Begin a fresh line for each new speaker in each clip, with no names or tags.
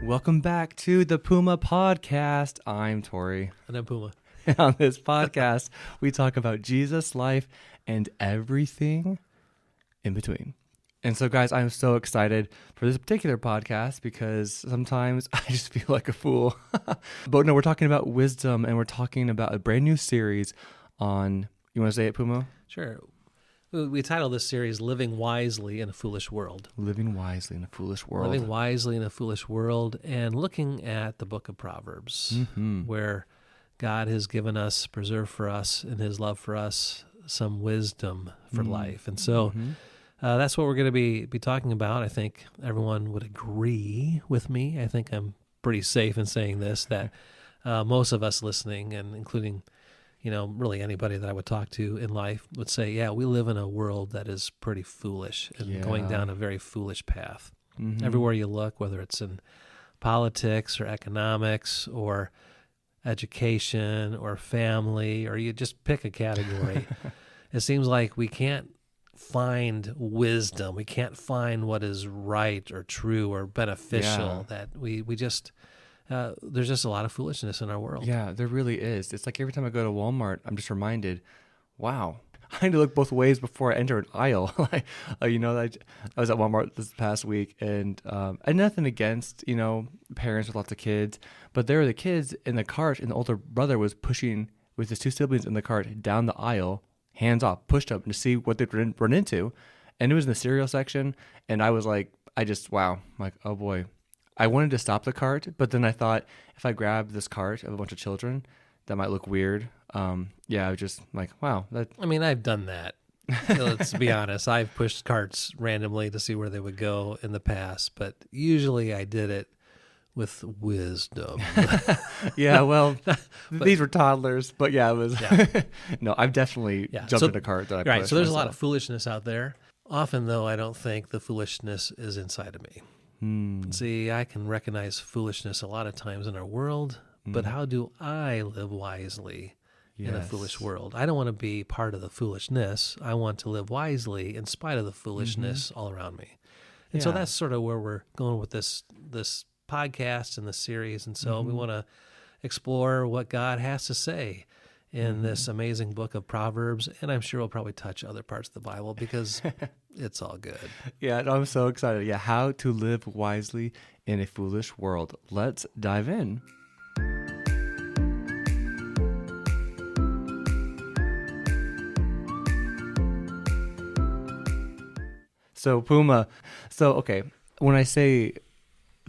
Welcome back to the Puma Podcast. I'm Tory.
And I'm Puma.
On this podcast, we talk about Jesus, life, and everything in between. And so, guys, I'm so excited for this particular podcast because sometimes I just feel like a fool. But no, we're talking about wisdom, and we're talking about a brand new series on, you want to say it, Puma?
Sure. We titled this series Living Wisely in a Foolish World.
Living Wisely in a Foolish World.
Living Wisely in a Foolish World, and looking at the book of Proverbs, where God has given us, preserved for us, in his love for us, some wisdom for life. And so that's what we're going to be talking about. I think everyone would agree with me. I think I'm pretty safe in saying this, that most of us listening, and including really anybody that I would talk to in life would say, yeah, we live in a world that is pretty foolish and going down a very foolish path. Everywhere you look, whether it's in politics or economics or education or family, or you just pick a category, it seems like we can't find wisdom. We can't find what is right or true or beneficial, that we just... there's just a lot of foolishness in our world.
Yeah, there really is. It's like every time I go to Walmart, I'm just reminded, wow, I need to look both ways before I enter an aisle. I was at Walmart this past week, and nothing against, parents with lots of kids, but there were the kids in the cart, and the older brother was pushing with his two siblings in the cart down the aisle, hands off, pushed up to see what they'd run into. And it was in the cereal section, and I was like, wow, I'm like, oh boy. I wanted to stop the cart, but then I thought if I grab this cart of a bunch of children, that might look weird. I was just like, wow.
I've done that. Let's be honest. I've pushed carts randomly to see where they would go in the past, but usually I did it with wisdom.
Yeah, well, these were toddlers, but yeah, it was. Yeah. No, I've definitely jumped in a cart that I pushed.
Right, so there's a lot of foolishness out there. Often, though, I don't think the foolishness is inside of me. See, I can recognize foolishness a lot of times in our world, but how do I live wisely in a foolish world? I don't want to be part of the foolishness. I want to live wisely in spite of the foolishness all around me. And so that's sort of where we're going with this podcast and this series. And so we want to explore what God has to say in this amazing book of Proverbs, and I'm sure we'll probably touch other parts of the Bible because it's all good.
Yeah, I'm so excited. Yeah, how to live wisely in a foolish world. Let's dive in. So, Puma, okay, when I say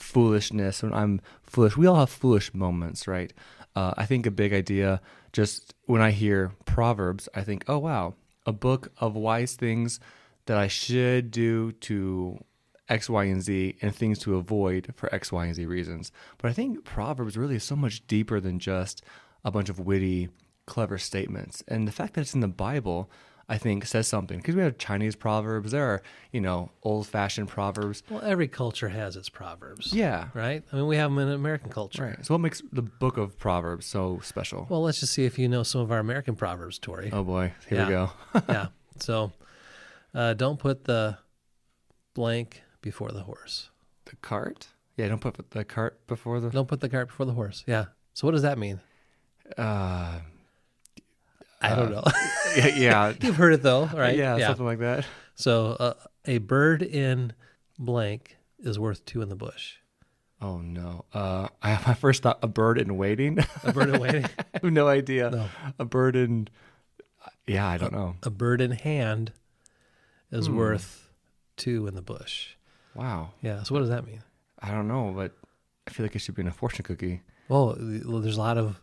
foolishness, when I'm foolish, we all have foolish moments, right? I think a big idea, just when I hear Proverbs, I think, oh, wow, a book of wise things that I should do to X, Y, and Z, and things to avoid for X, Y, and Z reasons. But I think Proverbs really is so much deeper than just a bunch of witty, clever statements. And the fact that it's in the Bible, I think, says something. Because we have Chinese proverbs, there are, old-fashioned proverbs.
Well, every culture has its proverbs.
Yeah.
Right? I mean, we have them in American culture.
Right. So what makes the book of Proverbs so special?
Well, let's just see if you know some of our American proverbs, Tory.
Oh, boy. Here we go.
Yeah. So, don't put the blank before the horse.
The cart? Yeah, don't put the cart before the...
Don't put the cart before the horse. Yeah. So what does that mean? I don't know.
Yeah.
You've heard it though, right?
Yeah, something like that.
So a bird in blank is worth two in the bush.
Oh, no. My first thought, a bird in waiting.
A bird in waiting?
I have no idea.
No.
A bird in... Yeah, I don't know.
A bird in hand is worth two in the bush.
Wow.
Yeah, so what does that mean?
I don't know, but I feel like it should be in a fortune cookie.
Well, there's a lot of,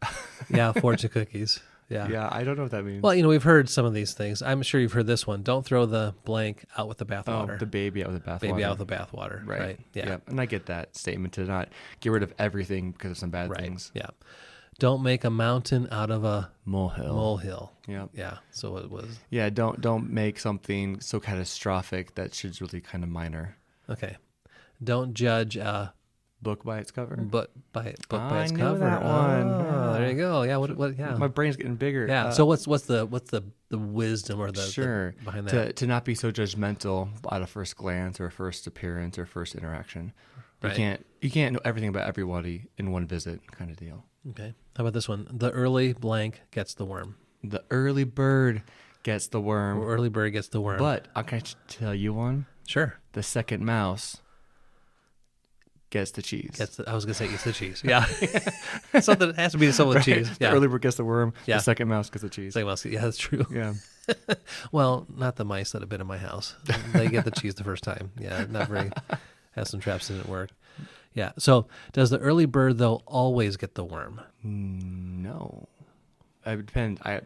fortune cookies. Yeah.
Yeah, I don't know what that means.
Well, we've heard some of these things. I'm sure you've heard this one. Don't throw the blank out with the bathwater.
Oh, the baby out with the bathwater.
Baby out with the bathwater.
Right.
Yeah.
And I get that statement to not get rid of everything because of some bad things.
Yeah. Don't make a mountain out of a
molehill. Yeah.
Yeah. So it was.
Yeah. Don't make something so catastrophic that shit's really kind of minor.
Okay. Don't judge a
book by its cover.
But by its cover.
I know that one.
Oh, there you go. Yeah. What? Yeah.
My brain's getting bigger.
Yeah. So what's the wisdom or the behind that?
To not be so judgmental at a first glance or first appearance or first interaction.
Right.
You can't know everything about everybody in one visit, kind of deal.
Okay. How about this one? The early blank gets the worm.
The early bird gets the worm.
Or early bird gets the worm.
But I can tell you one.
Sure.
The second mouse gets the cheese.
I was going to say gets the cheese. Yeah. Something it has to be something with cheese. Yeah.
The early bird gets the worm.
Yeah.
The second mouse gets the cheese.
Second mouse. Yeah, that's true.
Yeah.
Well, not the mice that have been in my house. They get the cheese the first time. Yeah, not very. Has some traps that didn't work. Yeah. So does the early bird though always get the worm?
No. It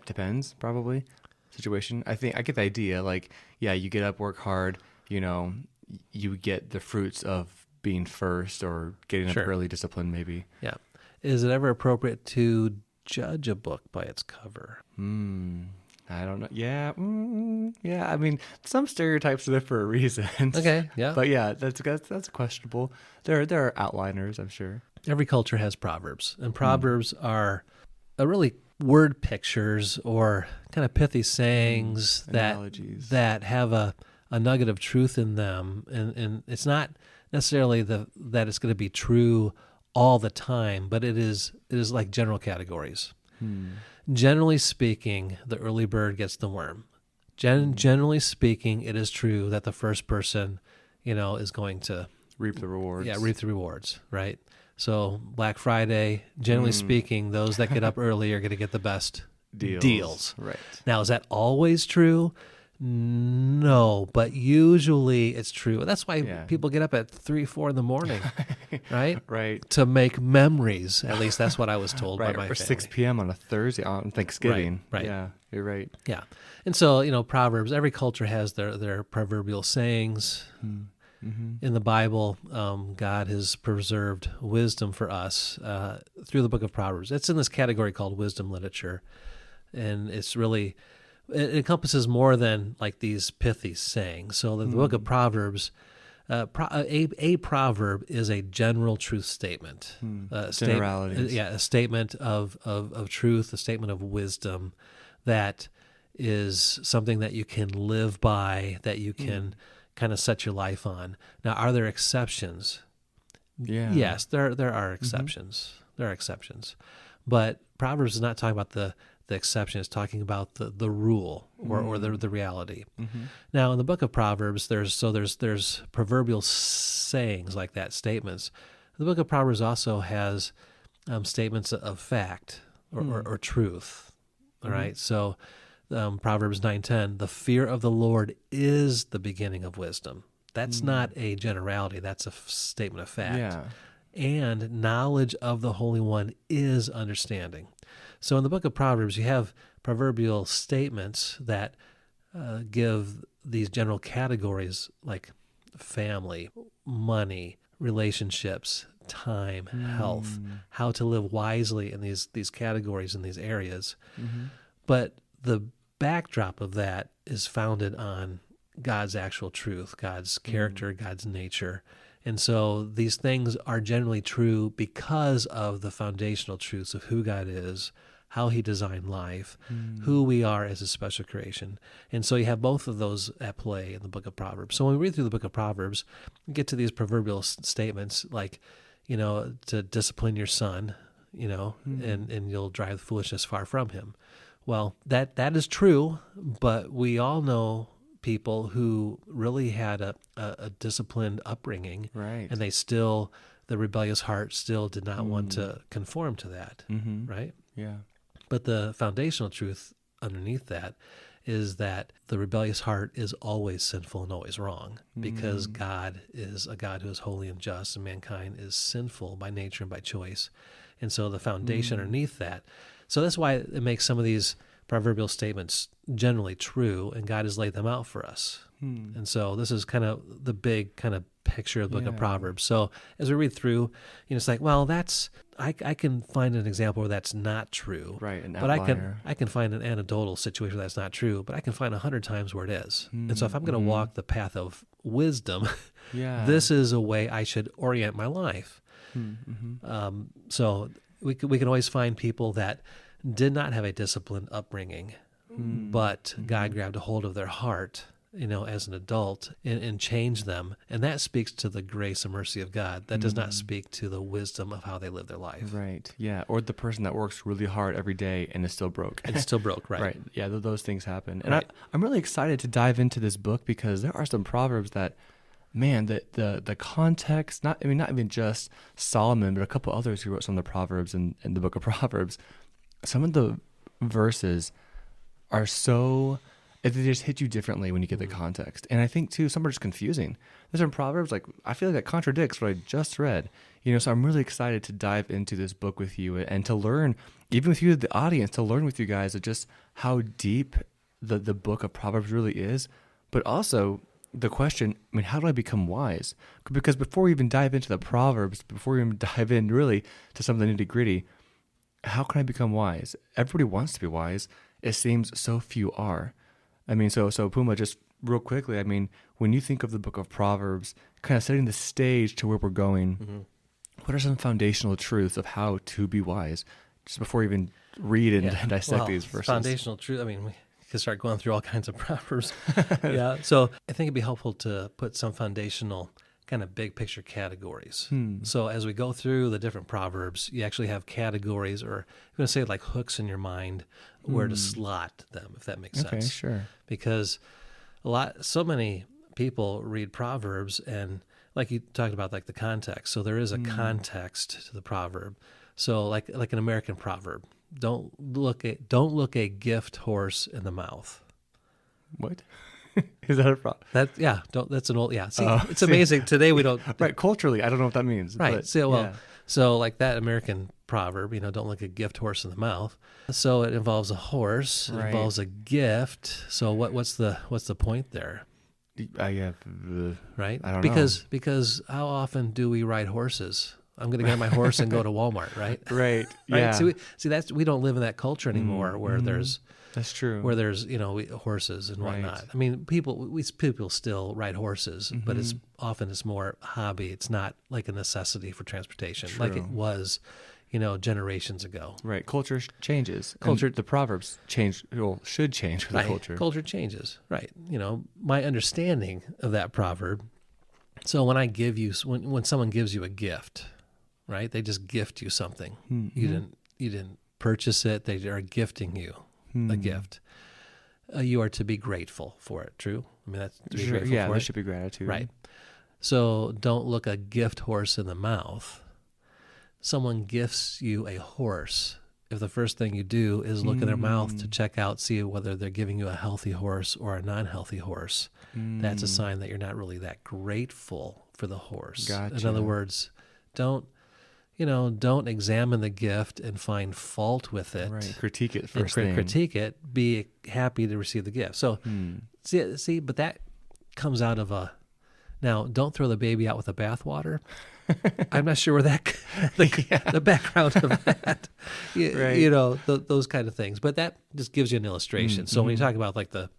depends probably. Situation. I think I get the idea. Like, yeah, you get up, work hard. You get the fruits of being first or getting up early, discipline maybe.
Yeah. Is it ever appropriate to judge a book by its cover?
I don't know. Yeah. Yeah. I mean, some stereotypes are there for a reason.
Okay. Yeah.
But yeah, that's questionable. There are outliners, I'm sure.
Every culture has proverbs, and proverbs are really word pictures or kind of pithy sayings
Analogies.
that have a nugget of truth in them, and it's not necessarily that it's going to be true all the time, but it is like general categories. Generally speaking, the early bird gets the worm. Generally speaking, it is true that the first person, is going to
reap the rewards.
Yeah, reap the rewards, right? So Black Friday, generally speaking, those that get up early are going to get the best deals.
Right.
Now, is that always true? No, but usually it's true. That's why people get up at 3, 4 in the morning, right?
Right.
To make memories. At least that's what I was told by my family.
Or 6 p.m. on a Thursday on Thanksgiving.
Right.
Yeah, you're right.
Yeah. And so, Proverbs, every culture has their proverbial sayings. In the Bible, God has preserved wisdom for us through the book of Proverbs. It's in this category called wisdom literature. And it's really... It encompasses more than like these pithy sayings. So the book of Proverbs, a proverb is a general truth statement.
Generalities.
A statement of truth, a statement of wisdom that is something that you can live by, that you can kind of set your life on. Now, are there exceptions?
Yeah.
Yes, there are exceptions. There are exceptions. But Proverbs is not talking about the exception. Is talking about the rule or the reality. Now, in the book of Proverbs, there's proverbial sayings like that, statements. The book of Proverbs also has statements of fact or truth. All right, so Proverbs 9:10, the fear of the Lord is the beginning of wisdom. That's not a generality. That's a statement of fact.
Yeah.
And knowledge of the Holy One is understanding. So in the book of Proverbs, you have proverbial statements that give these general categories like family, money, relationships, time, health, how to live wisely in these categories in these areas. But the backdrop of that is founded on God's actual truth, God's character, God's nature. And so these things are generally true because of the foundational truths of who God is, how he designed life, who we are as a special creation. And so you have both of those at play in the book of Proverbs. So when we read through the book of Proverbs, we get to these proverbial statements like, to discipline your son, and you'll drive foolishness far from him. Well, that is true, but we all know people who really had a disciplined upbringing,
right?
And the rebellious heart still did not want to conform to that, right?
Yeah.
But the foundational truth underneath that is that the rebellious heart is always sinful and always wrong, because God is a God who is holy and just, and mankind is sinful by nature and by choice. And so the foundation underneath that. So that's why it makes some of these proverbial statements generally true, and God has laid them out for us. And so this is kind of the big kind of picture of the book of Proverbs. So as we read through, it's like, well, I can find an example where that's not true.
Right,
but I can find an anecdotal situation where that's not true, but I can find 100 times where it is. And so if I'm going to walk the path of wisdom, this is a way I should orient my life. So we can always find people that did not have a disciplined upbringing, but God grabbed a hold of their heart as an adult and change them. And that speaks to the grace and mercy of God. That does not speak to the wisdom of how they live their life.
Right. Yeah. Or the person that works really hard every day and is still broke.
It's still broke, right?
Right. Yeah, those things happen. And
Right.
I'm really excited to dive into this book because there are some Proverbs that, man, the context, not even just Solomon, but a couple others who wrote some of the Proverbs in the book of Proverbs, some of the verses are so, they just hit you differently when you get the context. And I think, too, some are just confusing. There's some Proverbs, like, I feel like that contradicts what I just read. So I'm really excited to dive into this book with you and to learn, even with you, the audience, to learn with you guys of just how deep the book of Proverbs really is, but also the question, how do I become wise? Because before we even dive into the Proverbs, before we even dive in really to some of the nitty-gritty, how can I become wise? Everybody wants to be wise. It seems so few are. So Puma, just real quickly, when you think of the book of Proverbs, kind of setting the stage to where we're going, what are some foundational truths of how to be wise? Just before we even read and dissect these verses.
Foundational truth, we could start going through all kinds of Proverbs. Yeah, so I think it'd be helpful to put some foundational kind of big picture categories. So as we go through the different Proverbs, you actually have categories, or I'm going to say like hooks in your mind, where to slot them, if that makes sense.
Okay, sure.
Because so many people read Proverbs, and like you talked about, like the context. So there is a context to the proverb. So like an American proverb, don't look a gift horse in the mouth.
What? Is that a problem?
That's an old, See, it's amazing. Today we don't.
Right, culturally, I don't know what that means.
Right.
But,
So like that American proverb, don't look a gift horse in the mouth. So it involves a horse. It involves a gift. So what's the point there?
Right? I don't know.
Because how often do we ride horses? I'm going to get on my horse and go to Walmart, right?
Right. Yeah.
Right? See, we don't live in that culture anymore where there's.
That's true.
Where there's, horses and whatnot. People still ride horses, but it's more hobby. It's not like a necessity for transportation like it was, generations ago.
Right. Culture changes. The Proverbs should change with the culture.
Culture changes. Right. My understanding of that proverb. So when when someone gives you a gift, right? They just gift you something. You didn't purchase it. They are gifting you a gift. You are to be grateful for it. True? That's to be grateful for it.
There should be gratitude.
Right. So don't look a gift horse in the mouth. Someone gifts you a horse. If the first thing you do is look in their mouth to check out, see whether they're giving you a healthy horse or a non-healthy horse, that's a sign that you're not really that grateful for the horse.
Gotcha.
In other words, don't examine the gift and find fault with it.
Right. Critique it first thing.
Critique it. Be happy to receive the gift. So, see, but that comes out of now, don't throw the baby out with the bathwater. I'm not sure where the background of that, those kind of things. But that just gives you an illustration. So when you talk about like the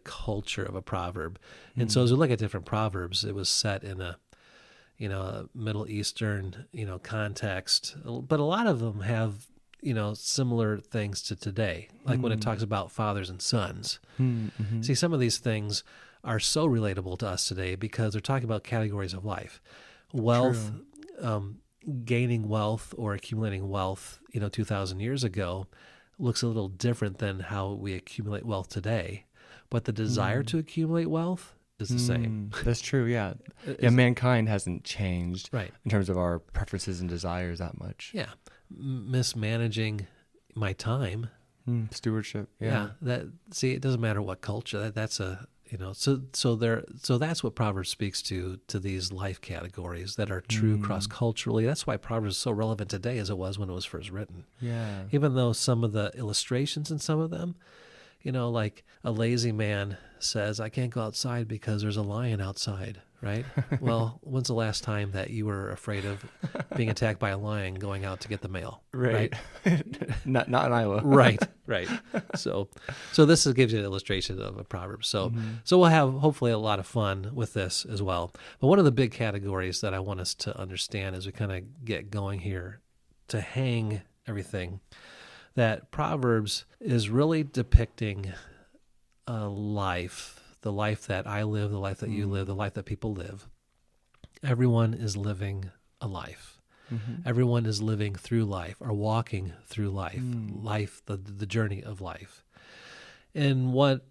culture of a proverb, and so as we look at different proverbs, it was set in a Middle Eastern, context. But a lot of them have, similar things to today. Like when it talks about fathers and sons. See, some of these things are so relatable to us today because they're talking about categories of life. Wealth, gaining wealth or accumulating wealth, 2,000 years ago looks a little different than how we accumulate wealth today. But the desire to accumulate wealth is the same.
That's true, yeah. Mankind hasn't changed
right.
in terms of our preferences and desires that much.
Yeah. Mismanaging my time.
Stewardship,
yeah. It doesn't matter what culture. That's a, so that's what Proverbs speaks to these life categories that are true cross-culturally. That's why Proverbs is so relevant today as it was when it was first written.
Yeah.
Even though some of the illustrations in some of them, like a lazy man says, I can't go outside because there's a lion outside, right? Well, when's the last time that you were afraid of being attacked by a lion going out to get the mail?
Right. not in Iowa.
Right. So this gives you an illustration of a proverb. So we'll have hopefully a lot of fun with this as well. But one of the big categories that I want us to understand as we kind of get going here to hang everything, that Proverbs is really depicting a life the life that I live, the life that you live, the life that people live, everyone is living a life. Mm-hmm. Everyone is living through life or walking through life, life, the journey of life. And what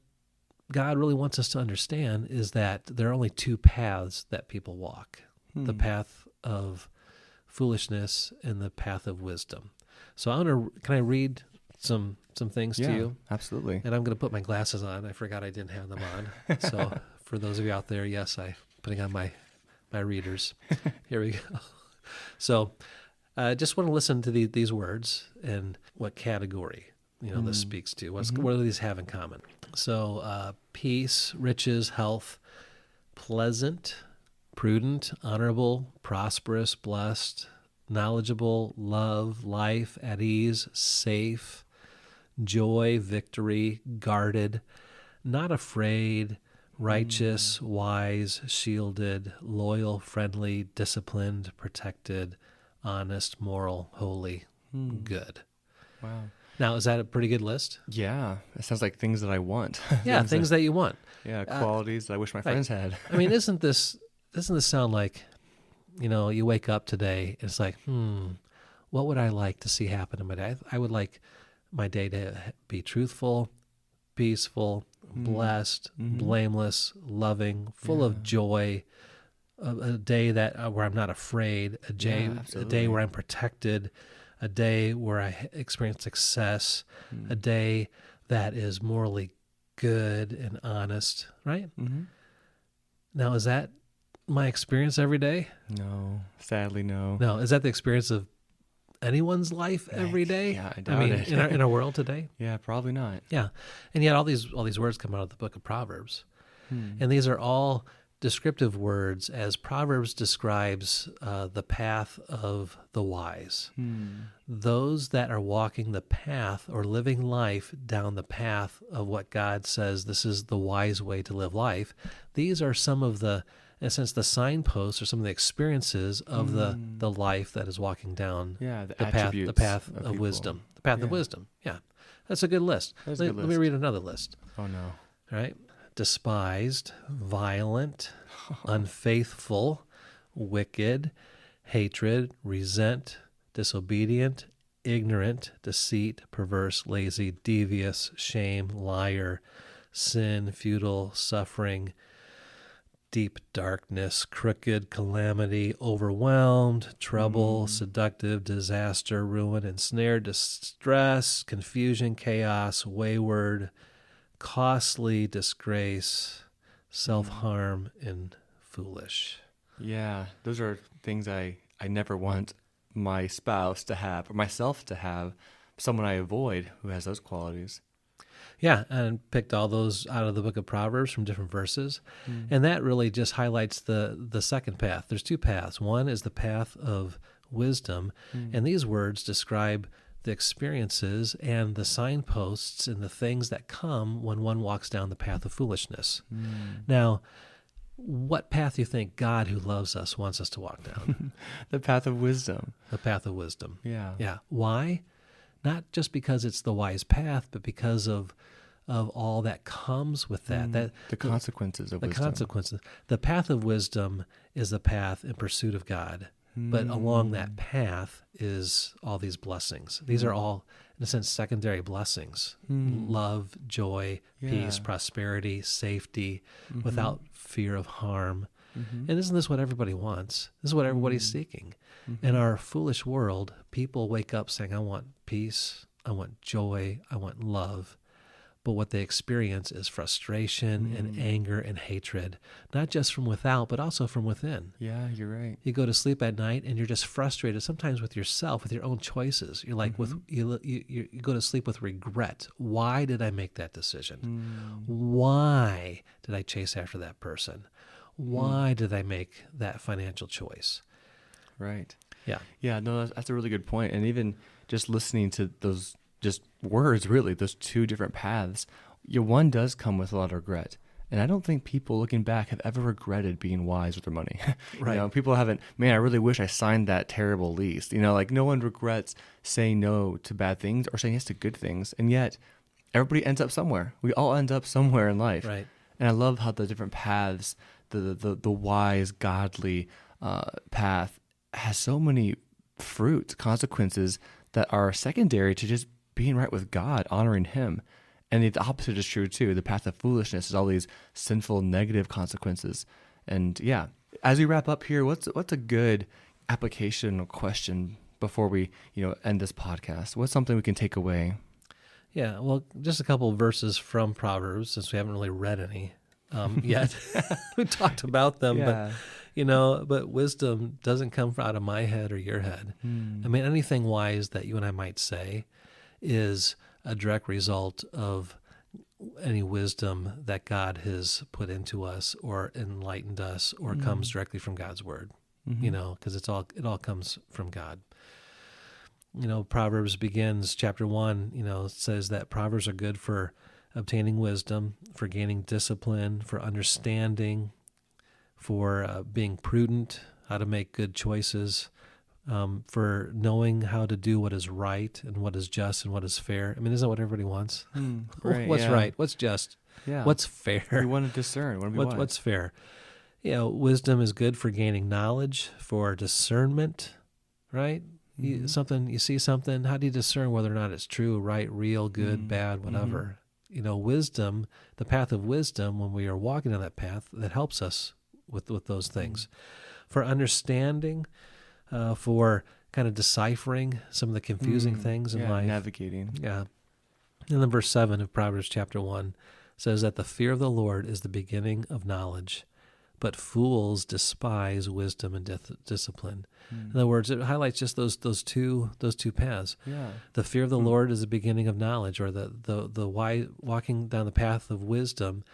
God really wants us to understand is that there are only two paths that people walk, the path of foolishness and the path of wisdom. So can I read some things to you?
Absolutely.
And I'm going to put my glasses on. I forgot I didn't have them on. So for those of you out there, yes, I'm putting on my readers. Here we go. So I just want to listen to these words and what category this speaks to. What do these have in common? So peace, riches, health, pleasant, prudent, honorable, prosperous, blessed, knowledgeable, love, life, at ease, safe, joy, victory, guarded, not afraid, righteous, wise, shielded, loyal, friendly, disciplined, protected, honest, moral, holy, good.
Wow.
Now, is that a pretty good list?
Yeah. It sounds like things that I want.
Yeah, things that you want.
Yeah, qualities that I wish my friends had.
I mean, doesn't this sound like, you wake up today, and it's like, what would I like to see happen in my day? I would like my day to be truthful, peaceful, blessed, blameless, loving, full of joy, a day where I'm not afraid, a day where I'm protected, a day where I experience success, a day that is morally good and honest, right? Mm-hmm. Now, is that my experience every day?
No, sadly, no.
No, is that the experience of anyone's life every day?
Yeah, I doubt it.
In our world today?
Yeah, probably not.
Yeah, and yet all these words come out of the book of Proverbs, and these are all descriptive words as Proverbs describes the path of the wise. Those that are walking the path or living life down the path of what God says this is the wise way to live life. These are some of the, in a sense, the signposts or some of the experiences of the life that is walking down the path of wisdom. The path of wisdom. Yeah. That's a good list. Let me read another list.
Oh, no.
All right. Despised, violent, unfaithful, wicked, hatred, resent, disobedient, ignorant, deceit, perverse, lazy, devious, shame, liar, sin, futile, suffering, deep darkness, crooked, calamity, overwhelmed, trouble, seductive, disaster, ruin, ensnared, distress, confusion, chaos, wayward, costly, disgrace, self-harm, and foolish.
Yeah, those are things I never want my spouse to have or myself to have, someone I avoid who has those qualities.
Yeah, and picked all those out of the book of Proverbs from different verses. And that really just highlights the second path. There's two paths. One is the path of wisdom, and these words describe the experiences and the signposts and the things that come when one walks down the path of foolishness. Now, what path do you think God, who loves us, wants us to walk down?
The path of wisdom.
The path of wisdom.
Yeah.
Yeah. Why? Not just because it's the wise path, but because of all that comes with that.
The consequences of wisdom.
The consequences. The path of wisdom is the path in pursuit of God. But along that path is all these blessings. These are all, in a sense, secondary blessings. Love, joy, peace, prosperity, safety, without fear of harm. And isn't this what everybody wants? This is what everybody's seeking. In our foolish world, people wake up saying, I want peace, I want joy, I want love. But what they experience is frustration and anger and hatred, not just from without, but also from within.
Yeah, you're right.
You go to sleep at night and you're just frustrated, sometimes with yourself, with your own choices. You're like, you go to sleep with regret. Why did I make that decision? Why did I chase after that person? Why did I make that financial choice?
Right.
Yeah.
Yeah, no, that's a really good point. And even just listening to those just words, really, those two different paths, one does come with a lot of regret. And I don't think people looking back have ever regretted being wise with their money.
Right.
People haven't, man, I really wish I signed that terrible lease. Like no one regrets saying no to bad things or saying yes to good things. And yet everybody ends up somewhere. We all end up somewhere in life.
Right.
And I love how the different paths, the wise, godly path has so many fruits, consequences that are secondary to just being right with God, honoring Him. And the opposite is true too. The path of foolishness is all these sinful, negative consequences. And yeah, as we wrap up here, what's a good application question before we end this podcast? What's something we can take away?
Yeah, well, just a couple of verses from Proverbs, since we haven't really read any yet. We talked about them, but wisdom doesn't come out of my head or your head. I mean, anything wise that you and I might say is a direct result of any wisdom that God has put into us or enlightened us or comes directly from God's word, because it all comes from God. Proverbs begins, chapter 1, says that Proverbs are good for obtaining wisdom, for gaining discipline, for understanding, for being prudent, how to make good choices, for knowing how to do what is right and what is just and what is fair. I mean, isn't that what everybody wants?
Right,
what's right? What's just?
Yeah.
What's fair?
We want to discern.
What's fair? Wisdom is good for gaining knowledge, for discernment, right? You see something, how do you discern whether or not it's true, right, real, good, bad, whatever? Wisdom, the path of wisdom, when we are walking on that path, that helps us with those things. For understanding, for kind of deciphering some of the confusing things in life.
Navigating.
Yeah. And then verse 7 of Proverbs chapter 1 says that the fear of the Lord is the beginning of knowledge, but fools despise wisdom and discipline. In other words, it highlights just those two paths.
Yeah.
The fear of the Lord is the beginning of knowledge, or the why walking down the path of wisdom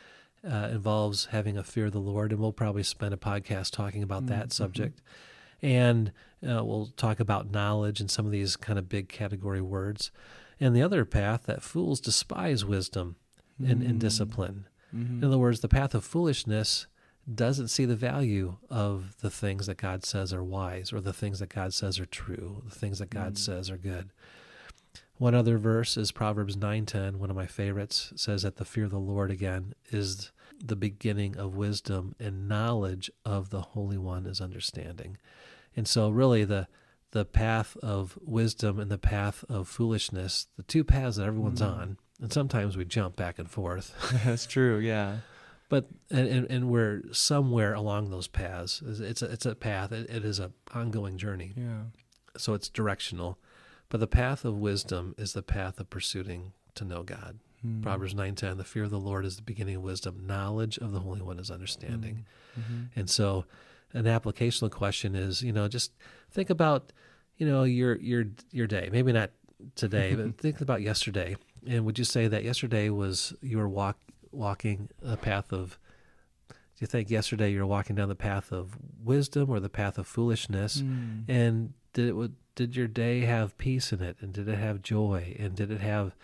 involves having a fear of the Lord, and we'll probably spend a podcast talking about that subject. And we'll talk about knowledge and some of these kind of big category words. And the other path, that fools despise wisdom and discipline. In other words, the path of foolishness doesn't see the value of the things that God says are wise, or the things that God says are true, the things that God says are good. One other verse is Proverbs 9:10, one of my favorites, says that the fear of the Lord, again, is the beginning of wisdom, and knowledge of the Holy One is understanding. And so really the path of wisdom and the path of foolishness, the two paths that everyone's on, and sometimes we jump back and forth.
That's true, yeah.
But and we're somewhere along those paths. It's a path. It is an ongoing journey.
Yeah.
So it's directional. But the path of wisdom is the path of pursuing to know God. Proverbs 9:10, the fear of the Lord is the beginning of wisdom. Knowledge of the Holy One is understanding. And so an applicational question is, just think about, your day. Maybe not today, but think about yesterday. And would you say that yesterday was you were walking a path of, do you think yesterday you were walking down the path of wisdom or the path of foolishness? And did your day have peace in it? And did it have joy? And did it have,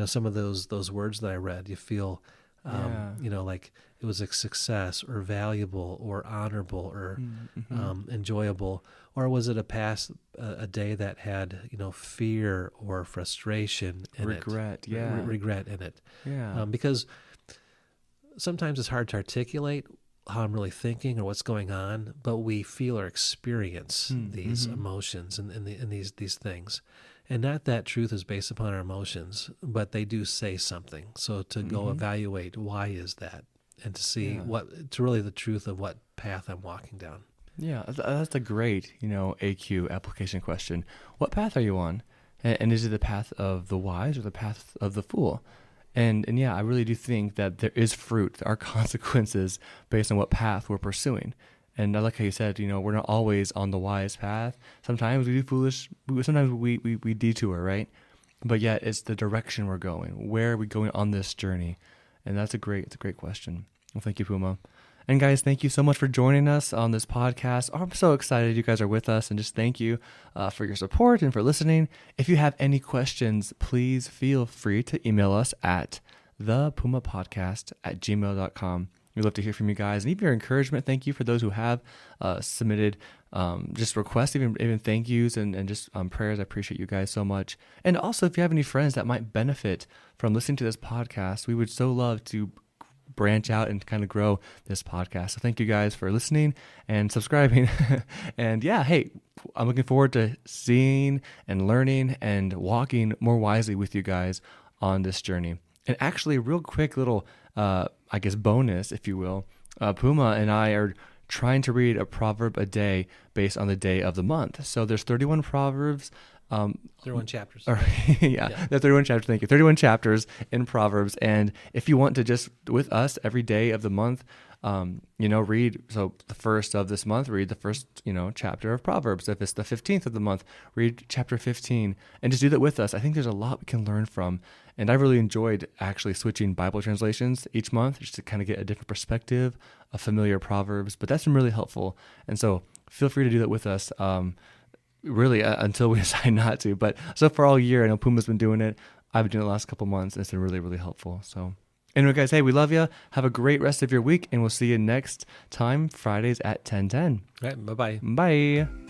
some of those words that I read? You feel, like it was a success or valuable or honorable or enjoyable? Or was it a day that had, fear or frustration in
regret,
it? Regret in it.
Yeah.
Because sometimes it's hard to articulate how I'm really thinking or what's going on, but we feel or experience these emotions and these things. And not that truth is based upon our emotions, but they do say something. So to go evaluate why is that, and to see to really the truth of what path I'm walking down.
Yeah, that's a great, AQ application question. What path are you on? And is it the path of the wise or the path of the fool? And yeah, I really do think that there is fruit, there are consequences based on what path we're pursuing. And I like how you said, we're not always on the wise path. Sometimes we do foolish, sometimes we detour, right? But yet it's the direction we're going. Where are we going on this journey? And it's a great question. Well, thank you, Puma. And guys, thank you so much for joining us on this podcast. I'm so excited you guys are with us, and just thank you for your support and for listening. If you have any questions, please feel free to email us at thepumapodcast@gmail.com. We'd love to hear from you guys, and even your encouragement. Thank you for those who have submitted just requests, even thank yous and just prayers. I appreciate you guys so much. And also, if you have any friends that might benefit from listening to this podcast, we would so love to branch out and kind of grow this podcast. So thank you guys for listening and subscribing. And yeah, hey, I'm looking forward to seeing and learning and walking more wisely with you guys on this journey. And actually, real quick little, bonus, if you will. Puma and I are trying to read a proverb a day based on the day of the month. So there's 31 proverbs.
31 chapters.
Yeah, the 31 chapters. Thank you. 31 chapters in Proverbs. And if you want to just with us every day of the month, read. So the first of this month, read the first, chapter of Proverbs. If it's the 15th of the month, read chapter 15 and just do that with us. I think there's a lot we can learn from. And I really enjoyed actually switching Bible translations each month just to kind of get a different perspective of familiar Proverbs. But that's been really helpful. And so feel free to do that with us. Really until we decide not to. But so far all year, I know Puma's been doing it. I've been doing it the last couple months, and it's been really, really helpful. So anyway, guys, hey, we love you. Have a great rest of your week, and we'll see you next time, Fridays at 10:10.
All right, bye-bye.
Bye.